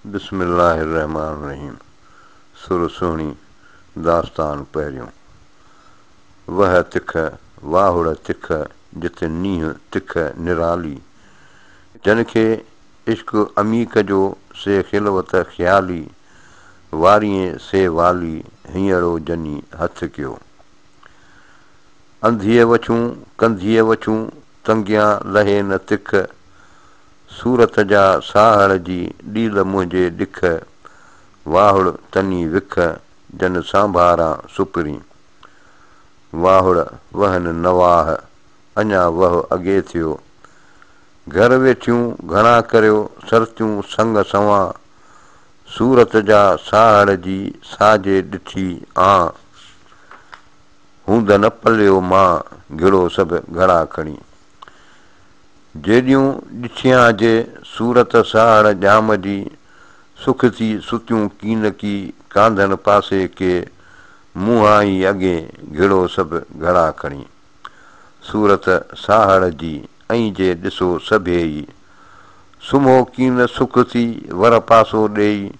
बिस्मिल्लाहिर्रहमानिर्रहीम। सुर सुहिणी दास्तान पहिरियों। वह तिख वाहुड़ तिख जिते नींहुं तिख निराली, जंहिंखे इश्क अमीक जो से खिलवत ख़्याली, वारीअ से वाली हींअरो जनी हथ कयो। अंधीअ वछूं कंधीअ वछूं तंगियां लहे न तिख, सूरत जा साहड़ जी ॾील मुंहिंजे ॾिख, वाहुड़ तनी विख जन सांभारां सुपरी। वाहुड़ वहन नवाह अञा वह अॻे थियो, घर वेठियूं घणा करियो सरतियूं संग सवां, सूरत जा साहड़ जी साजे ॾिठी आं, हूंद न पलियो मां गिड़ो सभु घड़ा खणी। जेॾियूं ॾिठियां जे सूरत साहड़ जाम जी, सुख थी सुतियूं कीन की कांधनि पासे के, मुंहां ई अॻे घिड़ो सभु घड़ा खणी। सूरत साहड़ जी ऐं जे ॾिसो सभेई, सुम्हो कीन सुख थी वर पासो ॾेई,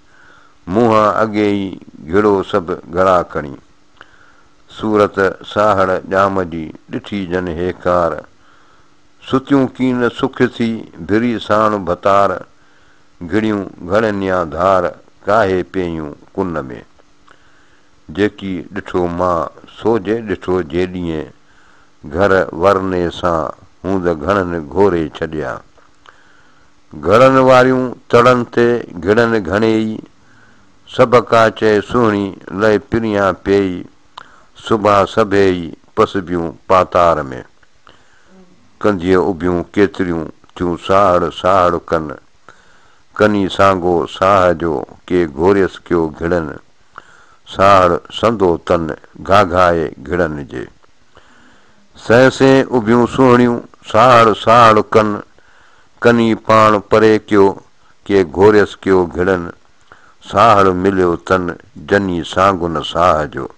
मुंहां अॻे ई घिड़ो सभु घड़ा खणी। सूरत साहड़ जाम जी ॾिठी जन हेकार, सुतियूं कीन सुख थी भिरी साण भतार, घिड़ियूं घणनि या धार काहे पियूं कुन में। जेकी ॾिठो मां सोजे ॾिठो जेॾीअं, घर वरने सां हूंद घणनि घोरे छॾिया। घड़नि वारियूं तड़नि ते घिड़नि घणेई, सभ का चए सुहिणी लइ पिरियां पेई, सुभां सभेई पसबियूं पातार में। कंधीअ उभियूं केतिरियूं थियूं साहड़ साहड़ कनि, कनी सांगो साह जो के घोरियसि कयो घिड़नि, साहड़ संदो तन घाघाए घिड़नि जे। सहसे उभियूं सुहिणियूं साहड़ साहड़ कनि, कनी पाण परे कयो के घोरियसि कयो घिड़नि, साहड़ मिलियो तन जनी सांगुन साह जो।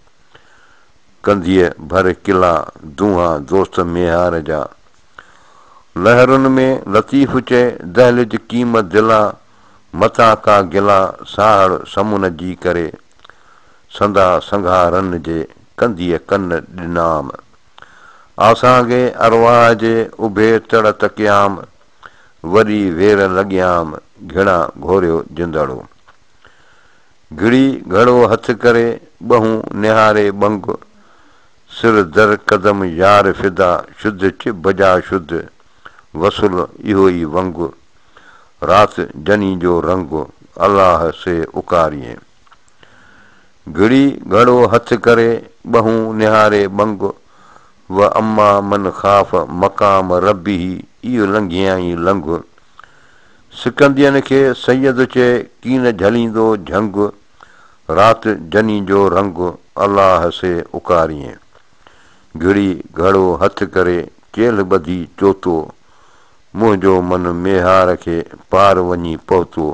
कंधीअ भर किला दूंहां दोस्त मेहार जा, लहरुनि में लतीफ़ चए दहलिज कीमत दिला, मथां का गिला साहड़ समुन जी करे, संदा संघारनि जे कंधीअ कन ॾिनाम, आसांगे अरवाह जे उभे तड़ तकियाम, वरी वेर लॻियाम घिड़ा घोरियो जिंदड़ो। घिड़ी घड़ो हथ करे ॿहूं निहारे बंग, सिर दर कदम यार फिदा शुद्ध च बजा शुद्ध, वसुल इहो ई वंग, रात जनी जो रंग अल्लाह से उकारिए। घिड़ी घड़ो हथ करे ॿहूं निहारे बंग, व अम्मा मन ख़ाफ़ मक़ाम रबी इहो लंघियाई लंघ, सिकंदियन खे सैयद चए कीन झलींदो झंग, रात जनी जो रंग अल्लाह से उकारिए। घिड़ी घड़ो हथ करे केल ॿधी चोतो, मुंहिंजो मन मेहार खे पार वञी पहुतो,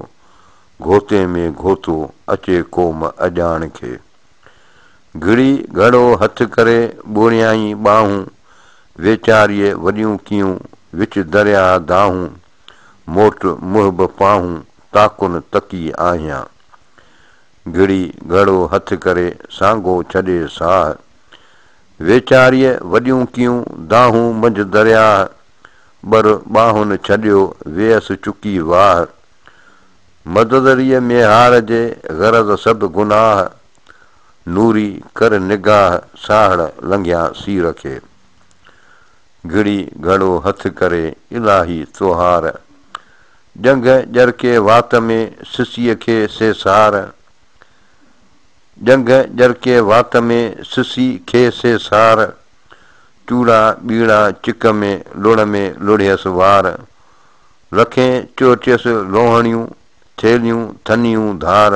घोते में घोतो अचे कोम अॼाण खे। घिड़ी घड़ो हथ करे ॿोड़ियाई ॿाहूं, वेचारीअ वॾियूं कियूं विच दरिया दाहूं, मोट मुहब पाहूं ताकुन तकी आहियां। घिड़ी घड़ो हथ करे सांगो छॾे साह, वेचारीअ वॾियूं कियूं दाहूं मंझि दरिया, बर ॿाहुनि छॾियो वेयसि चुकी वाह, मददरीअ मेहार जे ग़रज़ सभु गुनाह, नूरी कर निगाह साहड़ लंघिया सीर खे। घिड़ी घड़ो हथ करे इलाही तोहार, जंग जरके वात में सिसीअ खे सेसार, जंग जरके वात में सिसी खे सेसार, चूड़ा ॿीड़ा चिक में लुण में लुढ़ियसि वार, लखें चोटियसि लोहणियूं थेलियूं थनियूं धार,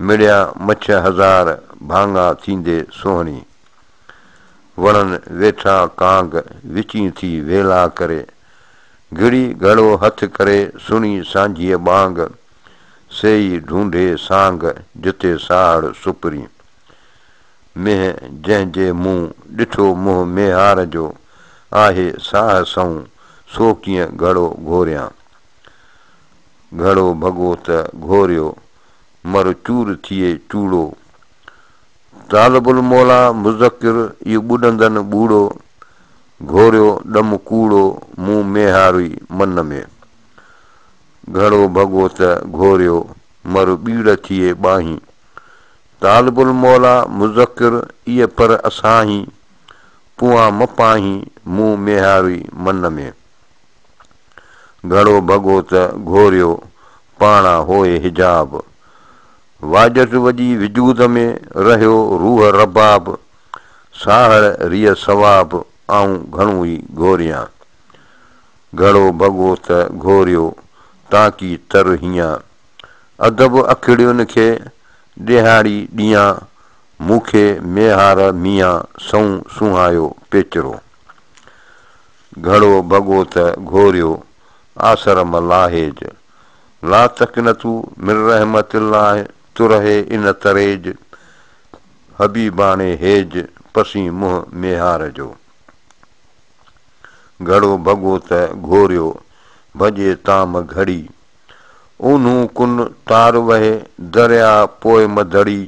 मिड़िया मछ हज़ार भाङा थींदे सोहणी। वणनि वेठा कांग विची थी वेला करे, घिड़ी घड़ो हथ करे सुणी सांझीअ बांग, सेई ढूंढे सांग जिते साहड़ सुपरी। मेंह जंहिंजे मुंहुं ॾिठो मुंहुं मेहार जो, आहे साह सऊं सो कीअं घड़ो घोरियां। घड़ो भॻो त घोरियो मर चूर थिए चूड़ो तालबुल मौला मुज़किर इहो ॿुॾंदनि ॿूड़ो घोरियो ॾम कूड़ो मूं मेहारी मन में घड़ो भॻो त घोरियो मर ॿीड़ थिए ॿाहीं तालबुल मौला मुज़किर इहे पर असां ई पुआ मपाही मूं मेहारी मन में घड़ो भॻो त घोरियो पाणा होए हिजाब वाजत वॼी वजूद में रहियो रूह रबाब साहड़ रिय सवाब आऊं घणो ई घोरियां घड़ो भॻो त घोरियो ताकी तर हीअं अदब अखिड़ियुनि खे ॾिहाड़ी ॾींहं मूंखे मेहार मियां सऊं सुहायो पेचरो घड़ो भॻो त घोरियो आसर मलाहेज ला तकनतू मिर रहमतिल्लाह तुरहे इन तरेज हबीबाणे हेज पसी मुंहुं मेहार जो घड़ो भॻो त घोरियो भॼे ताम घड़ी ऊन्हू कुन तार वहे दरिया पोइ मधड़ी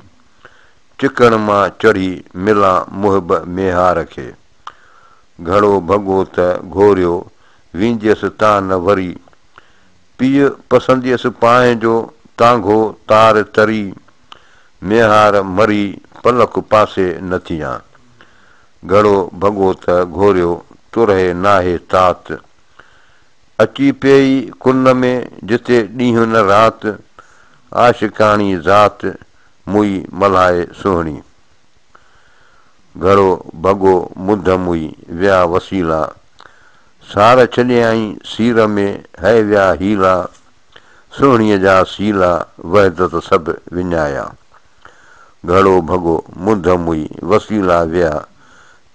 चिकण मां चढ़ी मिलां मुहब मेहार खे घड़ो भॻो त घोरियो वींदियसि तां न वरी पीउ पसंदियसि पाए जो तांघो तार तरी मेहार मरी पलक पासे न थियां घड़ो भॻो त घोरियो तुरहे नाहे तात अची पेई कुन में जिते ॾींहुं न राति आशिकाणी ज़ात मुई मल्हाए सुहिणी घड़ो भॻो मुद मुई विया वसीला सार छॾियई सीर में है विया हीला सुहिणीअ जा सीला वहदत सभु विञाया घड़ो भॻो मुद मुई वसीला विया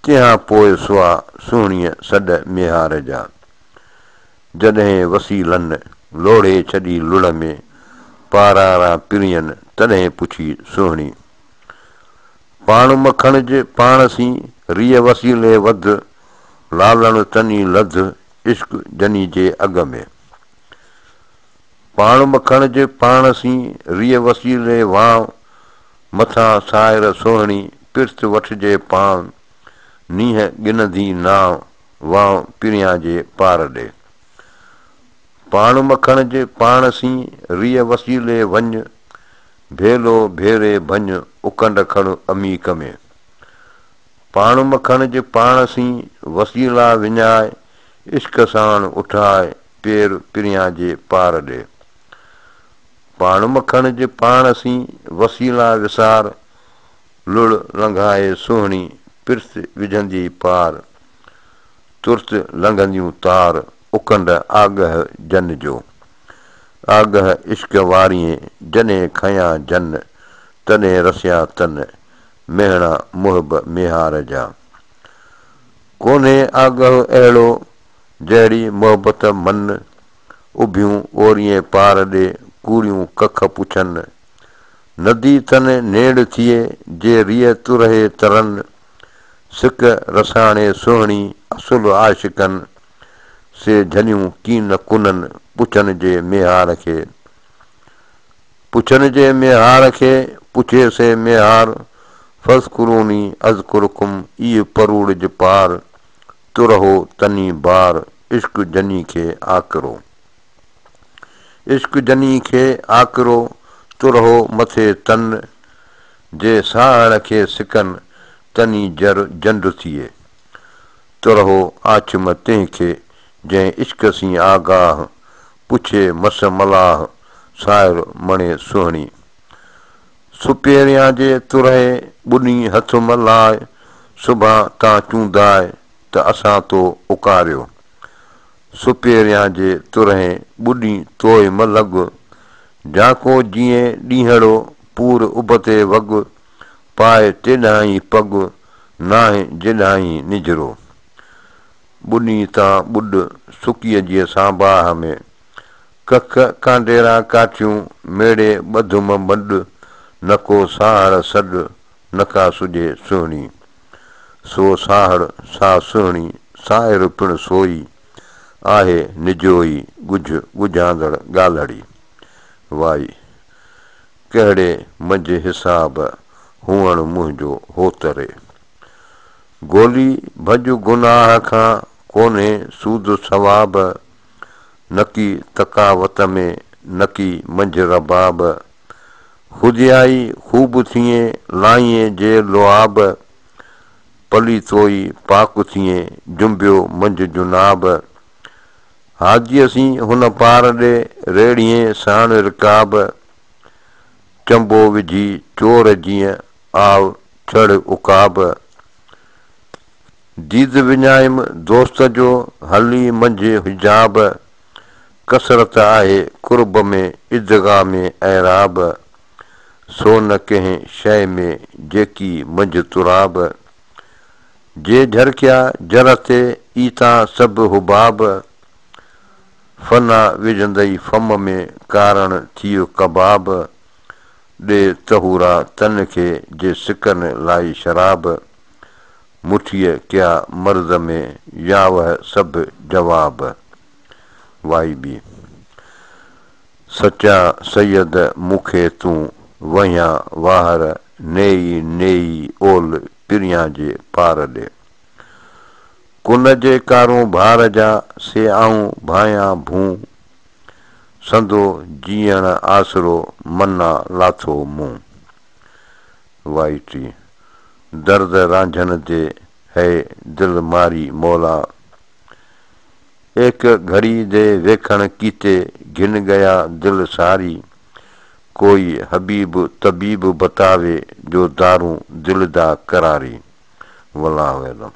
तंहिं पोइ सुआ सुहिणीअ सॾ मेहार जा जॾहिं वसीलनि लोड़े छॾी लुड़ में पारारा पिरियनि तॾहिं पुछी सुहिणी पाण मखण जे पाण सी रिय वसीले वध लालण तनी लध इश्क जनी जे अॻ में पाण मखण जे पाण सी रिय वसीले वां मथां साहिर सुहिणी पिर्त वठिजे पाण नींहं गिनंदी नाव वां पिरियां जे पार ॾे पाण मखण जे पाण सी रिय वसीले वञ भेलो भेरे भञ उकंड खण अमीक में पाण मखण जे पाण सी वसीला विञाए इश्क साण उठाए पेर पिरियां जे पार ॾे पाण मखण जे पाण सी वसीला विसार लुड़ लंघाए सुहिणी पिर्त विझंदी पार तुर्त लंघंदियूं तार उकंड आगह जन जो आगह इश्क वारीअ जॾहिं खयां जन तॾहिं रसिया तन मेहणा मुहब मेहार जा कोन्हे आगह अहिड़ो जहिड़ी मोहबत मन उभियूं ओरीअ पार ॾे कूड़ियूं कख पुछनि नदी तन नेड़ थिए जे रिय तुरहे तरन सिक रसाणे सुहिणी असुल आशिकनि से झलियूं कीन कुननि पुछनि जे मेहार खे पुछे से मेहार फज़कुरूनी अज़कुरुकुम इह परूड़ जे पार तुरहो तनी बार इश्क जनी खे आकरो इश्क जनी खे आकरो तुरहो मथे तन जे साहड़ खे सिकनि तनी जंड थिए तुरहो आछम तंहिंखे जंहिं इश्क सी आगाह पुछे मस मलाह साहिर मणे सुहिणी सुपेरियां जे तुरहे ॿुनी हथ मलाए सुभां तां चूंदाए त असां तो उकारियो सुपेरियां जे तुरहे ॿुॾी तोए मलॻ जाको जीअं ॾींहड़ो पूर उबते वॻ पाए तेॾांहीं पॻ नाहे जेॾांहीं निजरो ॿुॾी तां ॿुॾ सुकीअ जी सांबाह में कख कांडेरा काठियूं मेड़े ॿधुम मॾ न को साहड़ सॾ न का सुॼे सुहिणी सो साहड़ सा सुहिणी साहिर पिणु सोई आहे निजोई ॻुझ ॻुझांदड़ ॻाल्हड़ी वाई कहिड़े मंझि हिसाब हुअण मुंहिंजो होतरे गोली भॼ गुनाह खां कोन्हे सूद सवाब नकी तकावत में नकी मंझि रबाब हुजियाई ख़ूब थिए लाईअ जे लुआब पली तोई पाक थिए जुंबियो मंझि जुनाब हाजीअसीं हुन पार ॾे रेड़ीअ साण रिकाब चंबो विझी चोर जीअं आव छड़ उकाब दीद विञाइम दोस्त जो हली मंझि हिजाब कसरत आहे कुर्ब में इदगा में ऐराब सो न कंहिं शइ में जेकी मंझि तुराब जे झरकिया जर ते ईता सभु हुबाब फना विझंदई फम में कारण थियो कबाब ॾे तहूरा तन खे जे सिकनि लाई शराब मुठीअ कया मर्द में यावह सभु जवाब वाई बी सचा सैयद मूंखे तूं वहियां वाहर नेई नेई ओल पिरियां जे पार ॾे कुन जे कारूं भार जा से आऊं भायां भूं संदो जीअण आसरो मना लाथो मुंहुं वाई टी दर्द रांझन दे है दिल मारी मौला एक घड़ी दे वेखण कीते घिन गया दिल सारी कोई हबीब तबीब बतावे जो दारूं दिल दा करारी वल्लाहु अलम।